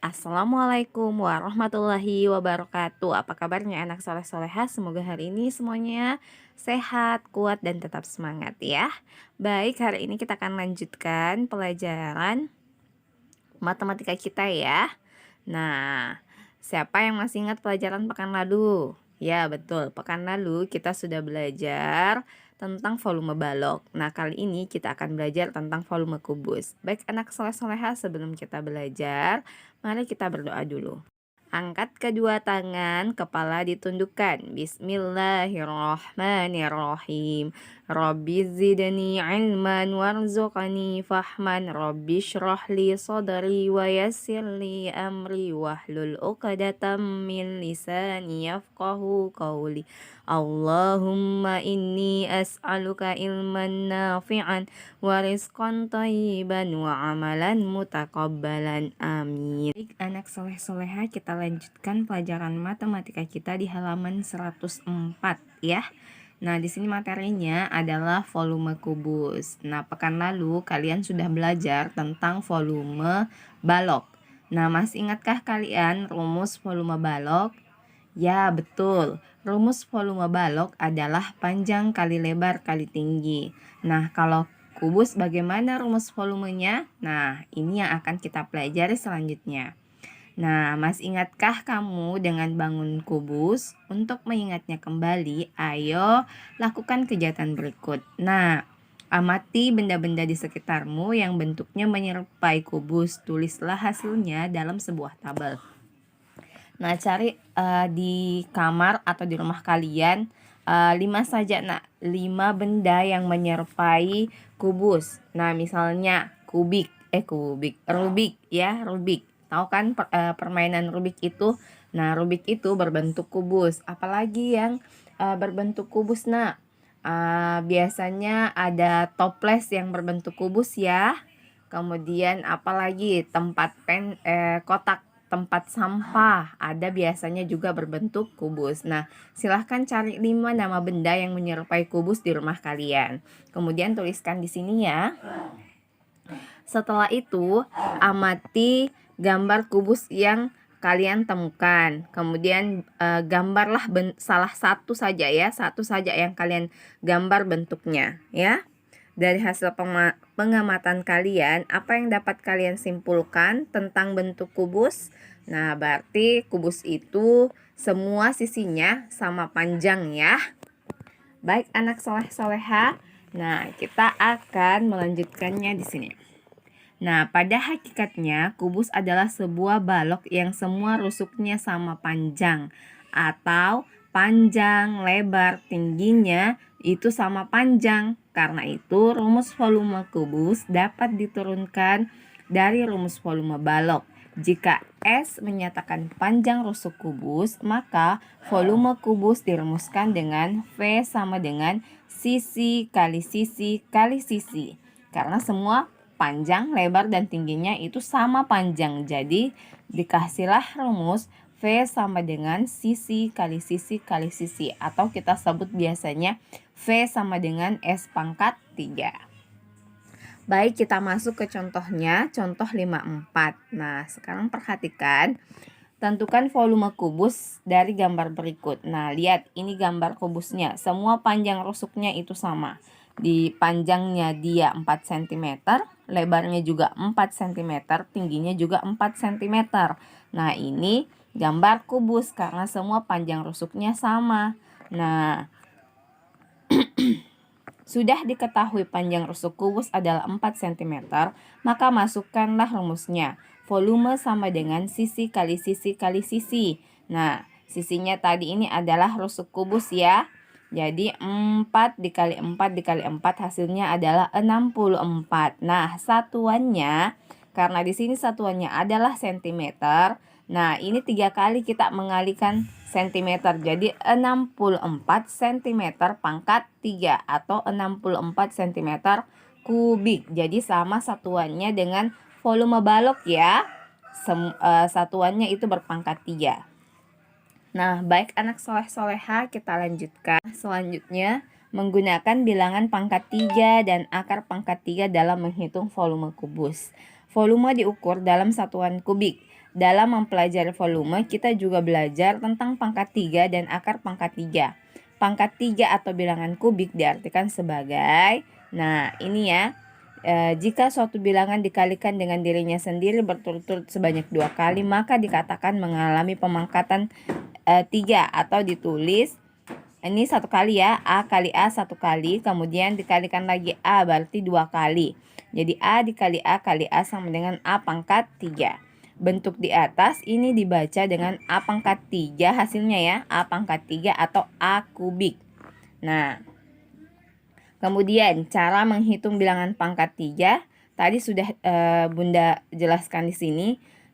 Assalamualaikum warahmatullahi wabarakatuh. Apa kabarnya anak soleh-soleha? Semoga hari ini semuanya sehat, kuat, dan tetap semangat ya. Baik, hari ini kita akan lanjutkan pelajaran matematika kita ya. Nah, siapa yang masih ingat pelajaran pekan lalu? Ya, betul. Pekan lalu kita sudah belajar tentang volume balok. Nah, kali ini kita akan belajar tentang volume kubus. Baik anak soleh-soleha, sebelum kita belajar, mari kita berdoa dulu. Angkat kedua tangan, kepala ditundukkan. Bismillahirrahmanirrahim. Rabbi zidni ilman warzuqni fahman. Rabbi syrah li sadri wa yassir li amri wahlul uqdatam min lisani yafqahu qawli. Allahumma inni as'aluka ilman nafi'an wa rizqan thayyiban wa amalan mutaqabbalan. Amin. Baik anak soleh-soleha, kita lanjutkan pelajaran matematika kita di halaman 104 ya. Nah, di sini materinya adalah volume kubus. Nah, pekan lalu kalian sudah belajar tentang volume balok. Nah, masih ingatkah kalian rumus volume balok? Ya, betul. Rumus volume balok adalah panjang kali lebar kali tinggi. Nah, kalau kubus bagaimana rumus volumenya? Nah, ini yang akan kita pelajari selanjutnya. Nah, masih ingatkah kamu dengan bangun kubus? Untuk mengingatnya kembali, ayo lakukan kegiatan berikut. Nah, amati benda-benda di sekitarmu yang bentuknya menyerupai kubus. Tulislah hasilnya dalam sebuah tabel. Nah, cari di kamar atau di rumah kalian 5 saja, 5 benda yang menyerupai kubus. Nah, misalnya Rubik ya, Rubik. Tahu kan permainan Rubik itu? Nah, Rubik itu berbentuk kubus. Apalagi yang berbentuk kubus, Nak? Biasanya ada toples yang berbentuk kubus ya. Kemudian apalagi kotak tempat sampah ada biasanya juga berbentuk kubus. Nah, silahkan cari 5 nama benda yang menyerupai kubus di rumah kalian. Kemudian tuliskan di sini ya. Setelah itu, amati gambar kubus yang kalian temukan. Kemudian gambarlah salah satu saja ya, satu saja yang kalian gambar bentuknya ya. Dari hasil pengamatan kalian, apa yang dapat kalian simpulkan tentang bentuk kubus? Nah, berarti kubus itu semua sisinya sama panjang ya. Baik anak soleh-soleha, nah kita akan melanjutkannya di sini. Nah, pada hakikatnya kubus adalah sebuah balok yang semua rusuknya sama panjang atau panjang, lebar, tingginya itu sama panjang. Karena itu, rumus volume kubus dapat diturunkan dari rumus volume balok. Jika S menyatakan panjang rusuk kubus, maka volume kubus dirumuskan dengan V sama dengan sisi kali sisi kali sisi. Karena semua panjang, lebar, dan tingginya itu sama panjang. Jadi, dikasihlah rumus V sama dengan sisi kali sisi kali sisi, atau kita sebut biasanya V sama dengan S pangkat 3. Baik, kita masuk ke contohnya, contoh 54. Nah, sekarang perhatikan, tentukan volume kubus dari gambar berikut. Nah, lihat ini gambar kubusnya, semua panjang rusuknya itu sama. Di panjangnya dia 4 cm, lebarnya juga 4 cm, tingginya juga 4 cm. Nah, ini gambar kubus karena semua panjang rusuknya sama. Nah, sudah diketahui panjang rusuk kubus adalah 4 cm, maka masukkanlah rumusnya. Volume sama dengan sisi kali sisi kali sisi. Nah, sisinya tadi ini adalah rusuk kubus ya. Jadi 4 dikali 4 dikali 4 hasilnya adalah 64. Nah, satuannya, karena di sini satuannya adalah cm. Nah, ini 3 kali kita mengalikan cm. Jadi 64 cm pangkat 3 atau 64 cm kubik. Jadi sama satuannya dengan volume balok ya. Satuannya itu berpangkat 3. Nah, baik anak soleh-soleha, kita lanjutkan. Selanjutnya, menggunakan bilangan pangkat 3 dan akar pangkat 3 dalam menghitung volume kubus. Volume diukur dalam satuan kubik. Dalam mempelajari volume, kita juga belajar tentang pangkat 3 dan akar pangkat 3. Pangkat 3 atau bilangan kubik diartikan sebagai, nah ini ya, jika suatu bilangan dikalikan dengan dirinya sendiri berturut-turut sebanyak 2 kali, maka dikatakan mengalami pemangkatan 3 atau ditulis ini 1 kali ya, A kali A 1 kali, kemudian dikalikan lagi A berarti 2 kali. Jadi A dikali A kali A sama dengan A pangkat 3. Bentuk di atas ini dibaca dengan A pangkat 3 hasilnya ya, A pangkat 3 atau A kubik. Nah, kemudian cara menghitung bilangan pangkat 3 tadi sudah Bunda jelaskan di sini.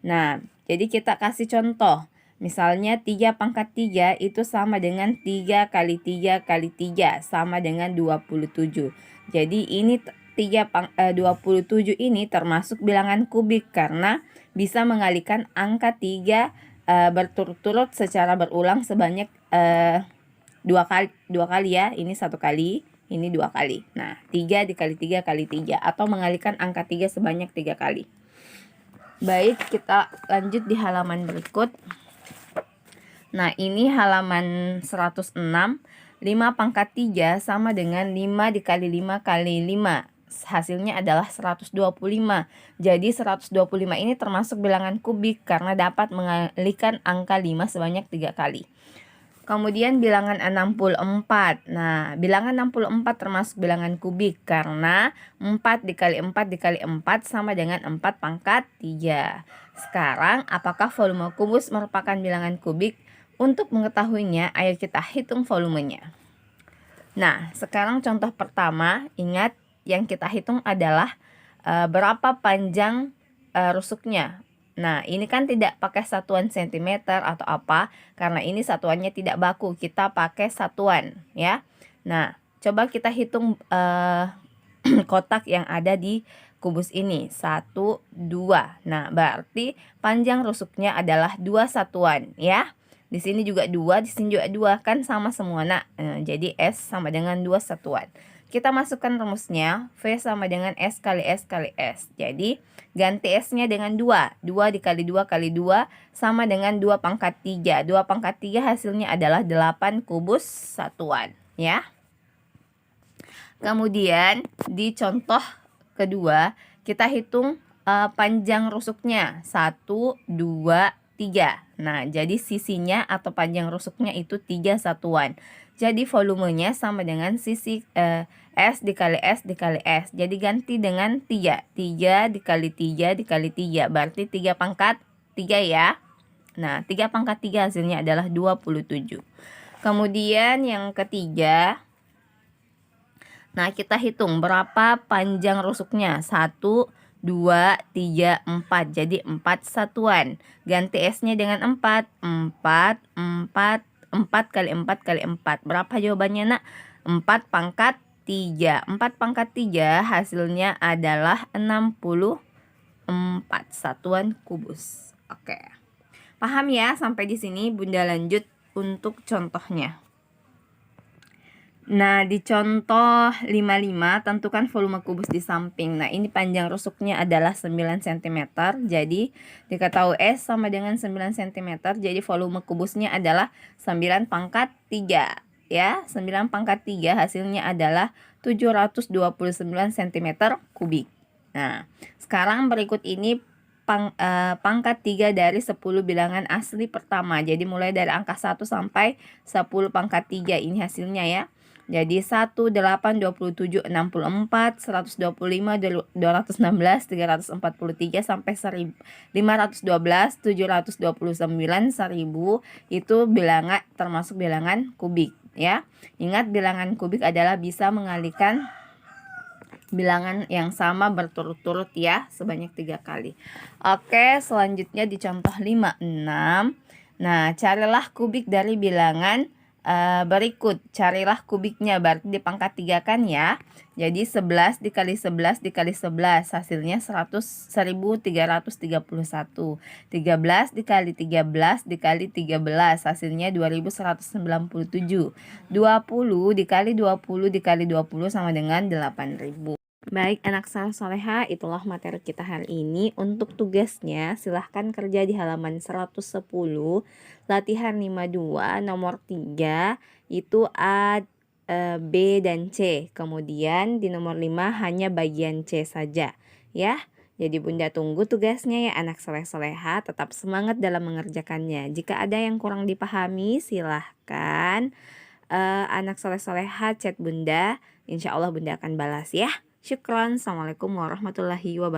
Nah, jadi kita kasih contoh. Misalnya 3 pangkat 3 itu sama dengan 3 kali 3 kali 3 sama dengan 27. Jadi ini 27 ini termasuk bilangan kubik karena bisa mengalihkan angka 3 berturut-turut secara berulang sebanyak 2 kali ya. Ini 1 kali, ini 2 kali. Nah, 3 dikali 3 kali 3 atau mengalihkan angka 3 sebanyak 3 kali. Baik, kita lanjut di halaman berikut. Nah, ini halaman 106. 5 pangkat 3 sama dengan 5 dikali 5 kali 5. Hasilnya adalah 125. Jadi 125 ini termasuk bilangan kubik karena dapat mengalihkan angka 5 sebanyak 3 kali. Kemudian bilangan 64. Nah, bilangan 64 termasuk bilangan kubik karena 4 dikali 4 dikali 4 sama dengan 4 pangkat 3. Sekarang, apakah volume kubus merupakan bilangan kubik? Untuk mengetahuinya, ayo kita hitung volumenya. Nah, sekarang contoh pertama, ingat yang kita hitung adalah berapa panjang rusuknya. Nah, ini kan tidak pakai satuan cm atau apa, karena ini satuannya tidak baku, kita pakai satuan ya. Nah, coba kita hitung kotak yang ada di kubus ini, 1, 2. Nah, berarti panjang rusuknya adalah 2 satuan ya. Di sini juga 2, di sini juga 2, kan sama semua nak. Jadi S sama dengan 2 satuan. Kita masukkan rumusnya, V sama dengan S kali S kali S. Jadi ganti S-nya dengan 2. 2 dikali 2 kali 2 sama dengan 2 pangkat 3. 2 pangkat 3 hasilnya adalah 8 kubus satuan ya. Kemudian di contoh kedua kita hitung panjang rusuknya, 1, 2, 3. Nah, jadi sisinya atau panjang rusuknya itu 3 satuan. Jadi volumenya sama dengan sisi S dikali S dikali S. Jadi ganti dengan 3. 3 dikali 3 dikali 3. Berarti 3 pangkat 3 ya. Nah, 3 pangkat 3 hasilnya adalah 27. Kemudian yang ketiga, nah kita hitung berapa panjang rusuknya. 1, 2, 3, 4. Jadi 4 satuan. Ganti S-nya dengan 4. 4 kali 4 kali 4. Berapa jawabannya nak? 4 pangkat 3. 4 pangkat 3 hasilnya adalah 64 satuan kubus. Oke. Paham ya? Sampai di sini Bunda lanjut untuk contohnya. Nah, di contoh 55, tentukan volume kubus di samping. Nah, ini panjang rusuknya adalah 9 cm. Jadi, diketahui S sama dengan 9 cm. Jadi, volume kubusnya adalah 9 pangkat 3. Ya, 9 pangkat 3 hasilnya adalah 729 cm kubik. Nah, sekarang berikut ini pangkat 3 dari 10 bilangan asli pertama. Jadi, mulai dari angka 1 sampai 10 pangkat 3. Ini hasilnya ya. Jadi 1, 8, 27, 64, 125, 216, 343 sampai 512, 729, 1000 itu bilangan termasuk bilangan kubik ya. Ingat bilangan kubik adalah bisa mengalihkan bilangan yang sama berturut-turut ya sebanyak 3 kali. Oke, selanjutnya di contoh 56. Nah, carilah kubik dari bilangan berikut. Carilah kubiknya, berarti di pangkat 3 kan ya. Jadi 11 dikali 11 dikali 11 hasilnya 1331. 13 dikali 13 dikali 13 hasilnya 2197. 20 dikali 20 dikali 20 sama dengan 8000. Baik anak soleha, itulah materi kita hari ini. Untuk tugasnya silahkan kerja di halaman 110, latihan 52 nomor 3 itu A, B, dan C. Kemudian di nomor 5 hanya bagian C saja ya. Jadi Bunda tunggu tugasnya ya anak soleha, tetap semangat dalam mengerjakannya. Jika ada yang kurang dipahami silahkan anak soleha chat Bunda. Insya Allah Bunda akan balas ya. Syukron. Assalamualaikum warahmatullahi wabarakatuh.